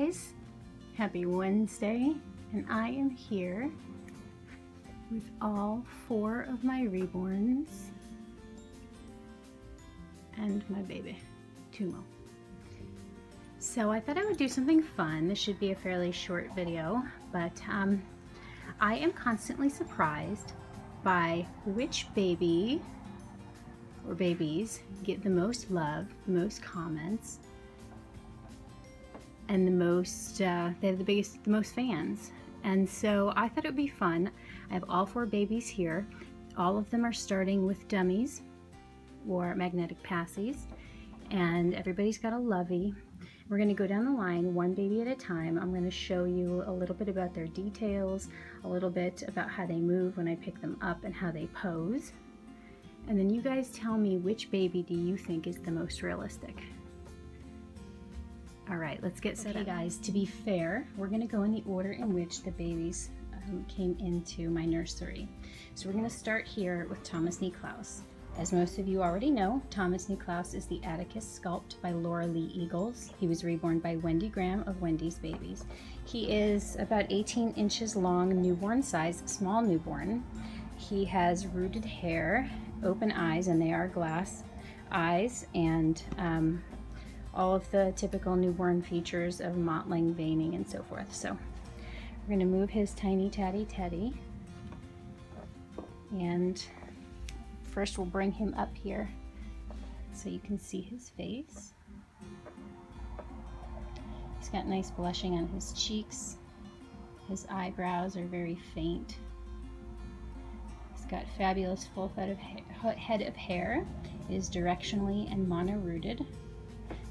guys, happy Wednesday, and I am here with all 4 of my reborns and my baby, 2 more. So I thought I would do something fun. This should be a fairly short video, but I am constantly surprised by which baby or babies get the most love, the most comments, and the most, they have the most fans. And so I thought it would be fun. I have all 4 babies here. All of them are starting with dummies or magnetic passies, and everybody's got a lovey. We're going to go down the line one baby at a time. I'm going to show you a little bit about their details, a little bit about how they move when I pick them up and how they pose. And then you guys tell me which baby do you think is the most realistic. All right, let's get set up. Guys, to be fair, we're going to go in the order in which the babies came into my nursery. So we're going to start here with Thomas Klaus. As most of you already know, Thomas Klaus is the Atticus sculpt by Laura Lee Eagles. He was reborn by Wendy Graham of Wendy's Babies. He is about 18 inches long, newborn size, small newborn. He has rooted hair, open eyes, and they are glass eyes, and all of the typical newborn features of mottling, veining, and so forth. So we're going to move his tiny tatty teddy, and first we'll bring him up here so you can see his face. He's got nice blushing on his cheeks. His eyebrows are very faint. He's got fabulous full head of hair. It is directionally and mono-rooted.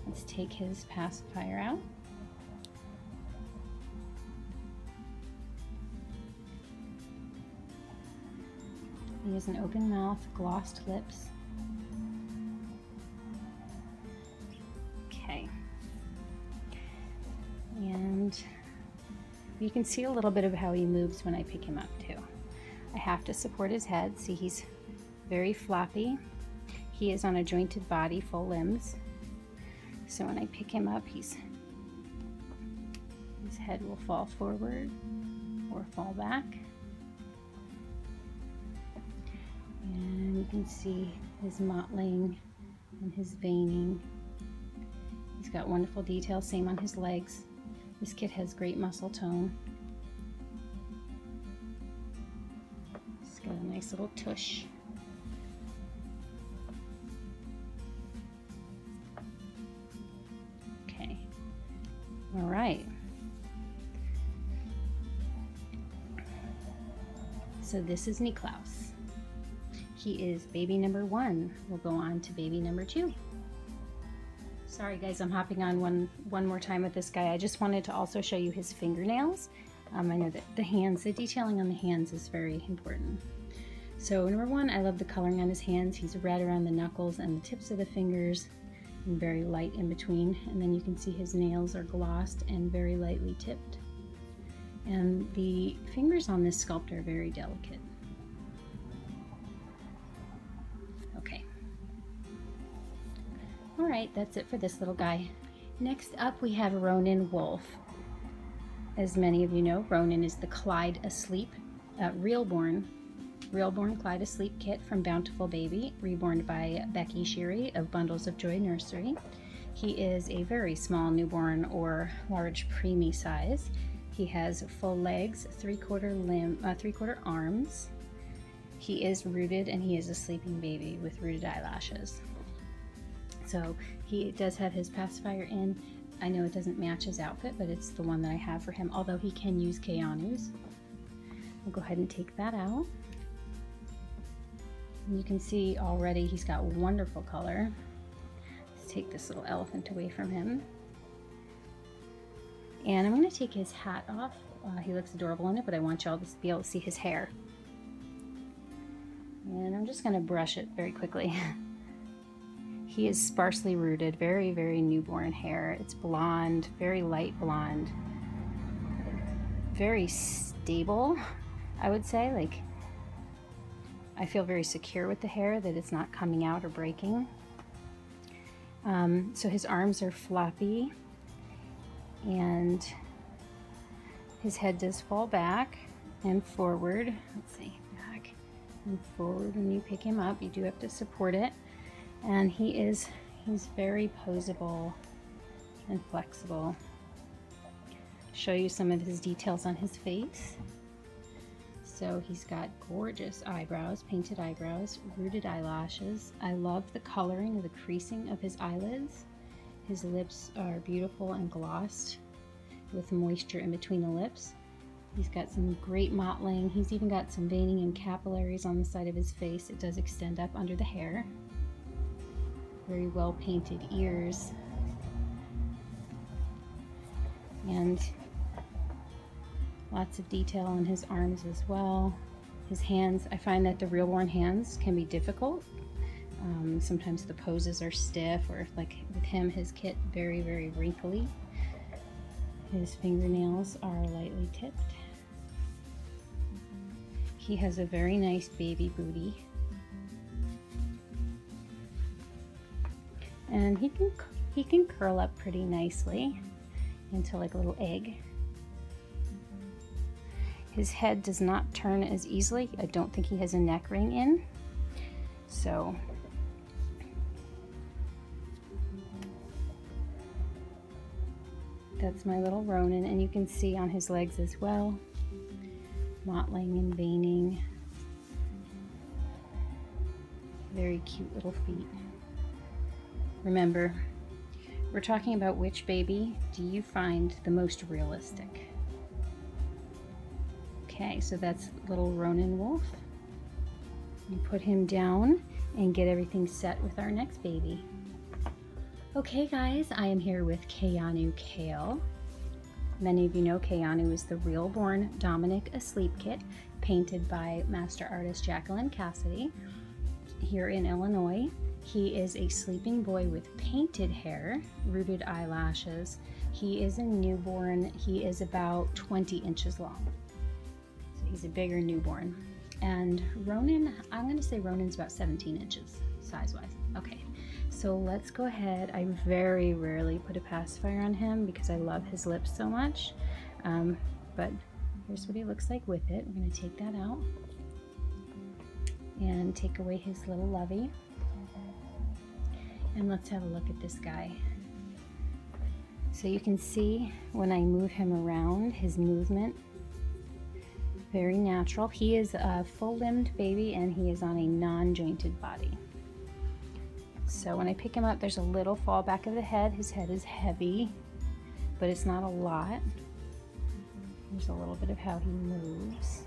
Let's take his pacifier out. He has an open mouth, glossed lips. Okay. And you can see a little bit of how he moves when I pick him up too. I have to support his head. See, he's very floppy. He is on a jointed body, full limbs. So when I pick him up, his head will fall forward or fall back. And you can see his mottling and his veining. He's got wonderful detail, same on his legs. This kid has great muscle tone. He's got a nice little tush. Okay, all right. So this is Klaus. He is baby number 1. We'll go on to baby number 2. Sorry guys, I'm hopping on one more time with this guy. I just wanted to also show you his fingernails. I know that the hands, the detailing on the hands is very important. So number 1, I love the coloring on his hands. He's red around the knuckles and the tips of the fingers, and very light in between. And then you can see his nails are glossed and very lightly tipped. And the fingers on this sculpt are very delicate. Alright, that's it for this little guy. Next up we have Ronan Wolf. As many of you know, Ronan is the Clyde Asleep, Reborn Clyde Asleep kit from Bountiful Baby, reborn by Becky Sheary of Bundles of Joy Nursery. He is a very small newborn or large preemie size. He has full legs, 3/4 arms. He is rooted and he is a sleeping baby with rooted eyelashes. So he does have his pacifier in. I know it doesn't match his outfit, but it's the one that I have for him, although he can use Keanu's. I'll go ahead and take that out. And you can see already he's got wonderful color. Let's take this little elephant away from him. And I'm going to take his hat off. He looks adorable in it, but I want y'all to be able to see his hair. And I'm just going to brush it very quickly. He is sparsely rooted, very, very newborn hair. It's blonde, very light blonde. Very stable, I would say. Like, I feel very secure with the hair, that it's not coming out or breaking. So his arms are floppy. and his head does fall back and forward. Let's see, back and forward. When you pick him up, you do have to support it. And he's very posable and flexible. Show you some of his details on his face. So he's got gorgeous eyebrows, painted eyebrows, rooted eyelashes. I love the coloring of the creasing of his eyelids. His lips are beautiful and glossed with moisture in between the lips. He's got some great mottling. He's even got some veining and capillaries on the side of his face. It does extend up under the hair. Very well painted ears. And lots of detail on his arms as well. His hands, I find that the Reborn hands can be difficult. Sometimes the poses are stiff, or like with him, his kit, very, very wrinkly. His fingernails are lightly tipped. He has a very nice baby booty. And he can curl up pretty nicely into like a little egg. His head does not turn as easily. I don't think he has a neck ring in. So that's my little Ronan, and you can see on his legs as well, mottling and veining. Very cute little feet. Remember, we're talking about which baby do you find the most realistic. Okay, so that's little Ronan wolf. You put him down and get everything set with our next baby. Okay guys, I am here with Keanu Kale. Many of you know Keanu is the Reborn Dominic Asleep kit, painted by master artist Jacqueline Cassidy here in Illinois. He is a sleeping boy with painted hair, rooted eyelashes. He is a newborn. He is about 20 inches long. So he's a bigger newborn. And Ronan, I'm going to say Ronan's about 17 inches size-wise. Okay, so let's go ahead. I very rarely put a pacifier on him because I love his lips so much. But here's what he looks like with it. We're going to take that out and take away his little lovey. And let's have a look at this guy. So you can see when I move him around, his movement, very natural. He is a full-limbed baby and he is on a non-jointed body. So when I pick him up, there's a little fall back of the head. His head is heavy, but it's not a lot. There's a little bit of how he moves.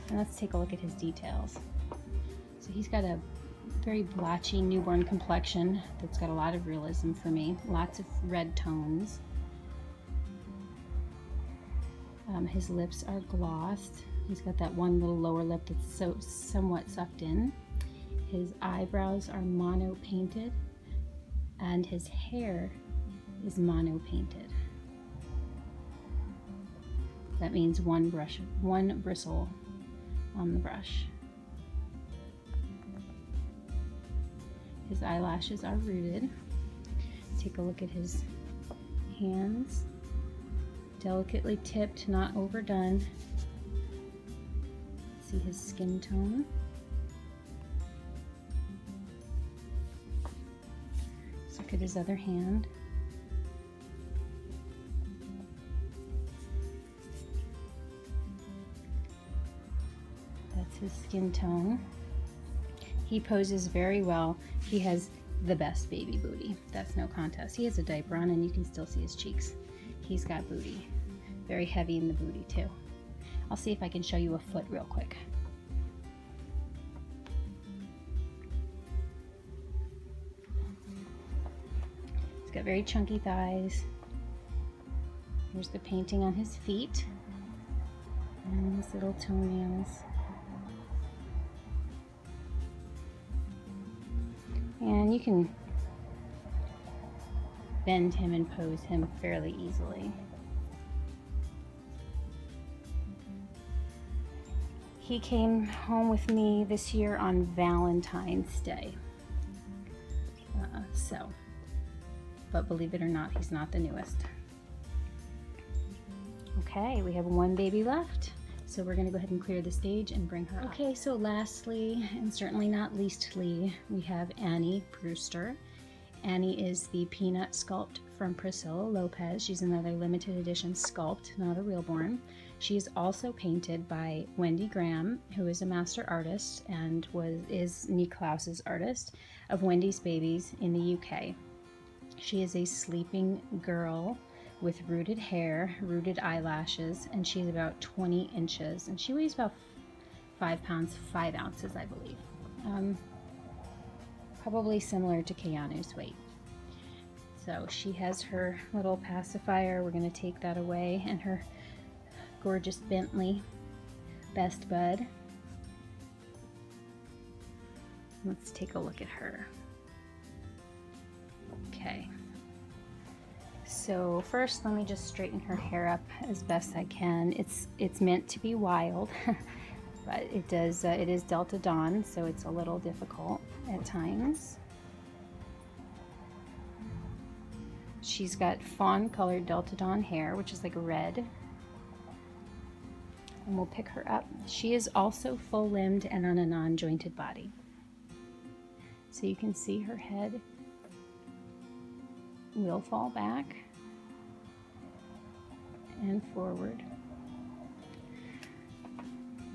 And let's take a look at his details. So he's got a very blotchy newborn complexion that's got a lot of realism for me. Lots of red tones. His lips are glossed. He's got that one little lower lip that's somewhat sucked in. His eyebrows are mono painted, and his hair is mono painted. That means one bristle on the brush. His eyelashes are rooted. Take a look at his hands. Delicately tipped, not overdone. See his skin tone. Let's look at his other hand. That's his skin tone. He poses very well. He has the best baby booty. That's no contest. He has a diaper on and you can still see his cheeks. He's got booty. Very heavy in the booty too. I'll see if I can show you a foot real quick. He's got very chunky thighs. Here's the painting on his feet and his little toenails. And you can bend him and pose him fairly easily. He came home with me this year on Valentine's Day. But believe it or not, he's not the newest. Okay, we have one baby left. So we're gonna go ahead and clear the stage and bring her up. Okay, so lastly, and certainly not leastly, we have Annie Brewster. Annie is the Peanut Sculpt from Priscilla Lopez. She's another limited edition sculpt, not a Reborn. She is also painted by Wendy Graham, who is a master artist and is Klaus's artist of Wendy's Babies in the UK. She is a sleeping girl with rooted hair, rooted eyelashes, and she's about 20 inches, and she weighs about 5 pounds, 5 ounces, I believe. Probably similar to Keanu's weight. So she has her little pacifier. We're going to take that away, and her gorgeous Bentley Best Bud. Let's take a look at her. Okay. So first, let me just straighten her hair up as best I can. It's meant to be wild, but it is Delta Dawn, so it's a little difficult at times. She's got fawn colored Delta Dawn hair, which is like red. And we'll pick her up. She is also full limbed and on a non-jointed body. So you can see her head will fall back and forward.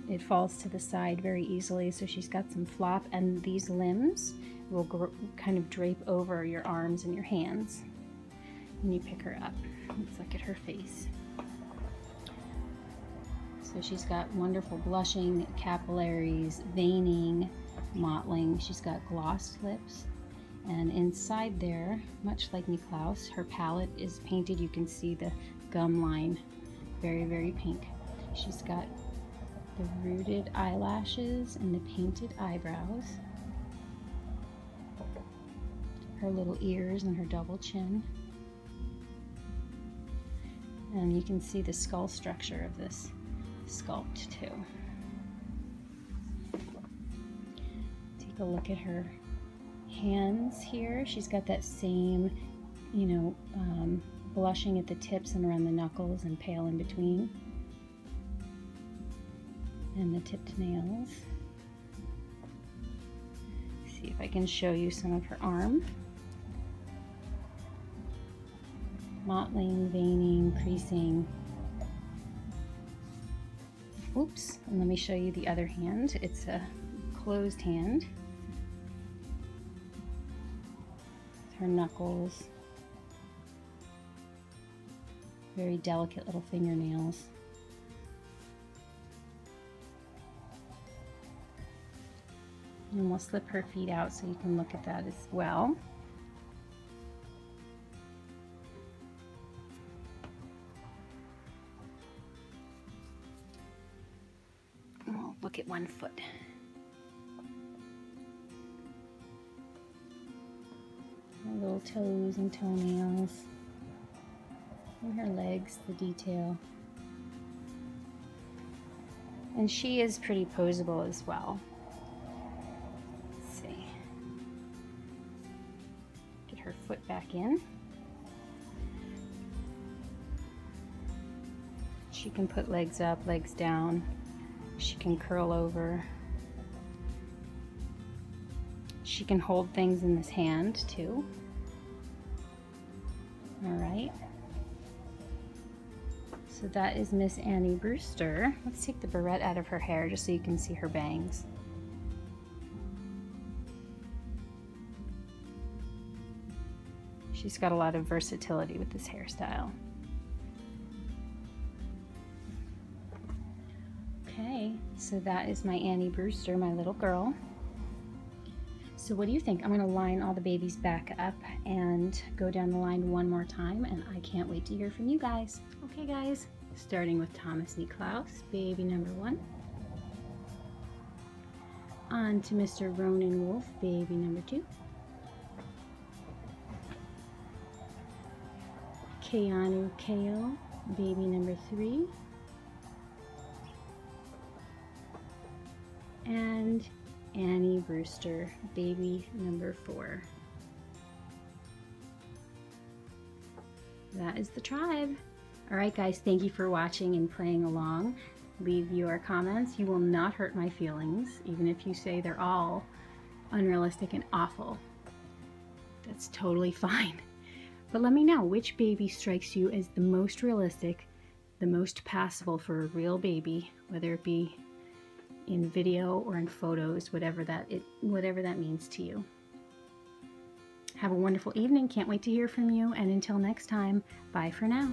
It falls to the side very easily, so she's got some flop, and these limbs will kind of drape over your arms and your hands when you pick her up. Let's look at her face. So she's got wonderful blushing, capillaries, veining, mottling. She's got glossed lips, and inside there, much like Klaus, her palette is painted. You can see the gum line, very, very pink. She's got the rooted eyelashes and the painted eyebrows, her little ears and her double chin, and you can see the skull structure of this sculpt too. Take a look at her hands here. She's got that same, blushing at the tips and around the knuckles and pale in between. And the tipped nails. See if I can show you some of her arm. Mottling, veining, creasing. Oops, and let me show you the other hand. It's a closed hand. Her knuckles. Very delicate little fingernails. And we'll slip her feet out so you can look at that as well. We'll look at one foot. Her little toes and toenails. And her legs, the detail. And she is pretty posable as well. Her foot back in. She can put legs up, legs down. She can curl over. She can hold things in this hand too. All right. So that is Miss Annie Brewster. Let's take the barrette out of her hair just so you can see her bangs. She's got a lot of versatility with this hairstyle. Okay, so that is my Annie Brewster, my little girl. So what do you think? I'm going to line all the babies back up and go down the line one more time, and I can't wait to hear from you guys. Okay guys, starting with Thomas Klaus, baby number 1. On to Mr. Ronan Wolf, baby number 2. Keanu Ko, baby number 3. And Annie Brewster, baby number 4. That is the tribe. All right, guys, thank you for watching and playing along. Leave your comments. You will not hurt my feelings, even if you say they're all unrealistic and awful. That's totally fine. But let me know which baby strikes you as the most realistic, the most passable for a real baby, whether it be in video or in photos, whatever that means to you. Have a wonderful evening. Can't wait to hear from you. And until next time, bye for now.